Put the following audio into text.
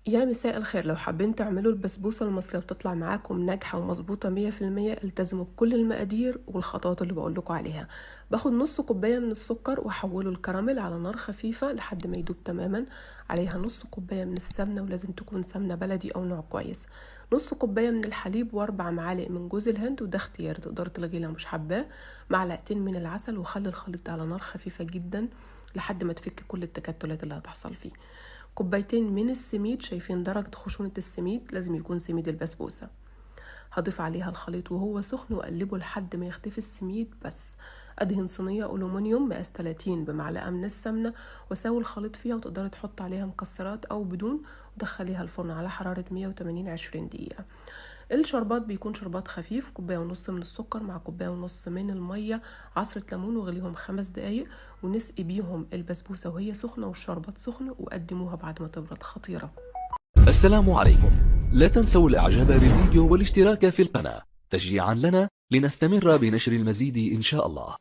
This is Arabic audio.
يا مساء الخير، لو حابين تعملوا البسبوسة المصرية وتطلع معاكم ناجحة ومظبوطة 100%، التزموا بكل المقادير والخطوات اللي بقولكوا عليها. باخد نص كوباية من السكر واحوله الكراميل على نار خفيفة لحد ما يدوب تماما. عليها نص كوباية من السمنة، ولازم تكون سمنة بلدي أو نوع كويس. نص كوباية من الحليب واربع معالق من جوز الهند، وده اختياري تقدر تلغيه لو مش حباه. معلقتين من العسل، وخلي الخليط ده على نار خفيفة جدا لحد ما تفك كل التكتلات اللي هتحصل فيه. كوبايتين من السميد، شايفين درجة خشونة السميد؟ لازم يكون سميد البسبوسة. هضيف عليها الخليط وهو سخن واقلبه لحد ما يختفي السميد بس. ادهن صينية ألومنيوم مقاس 30 بمعلقة من السمنة، واسوي الخليط فيها، وتقدري تحط عليها مكسرات او بدون، ودخليها الفرن على حرارة 180 20 دقيقة. الشربات بيكون شربات خفيف، كوباية ونص من السكر مع كوباية ونص من المية، عصرة ليمون، وغليهم 5 دقايق، ونسقي بيهم البسبوسة وهي سخنة والشربات سخن، وقدموها بعد ما تبرد. خطيرة. السلام عليكم. لا تنسوا الاعجاب بالفيديو والاشتراك في القناة تشجيعا لنا لنستمر بنشر المزيد إن شاء الله.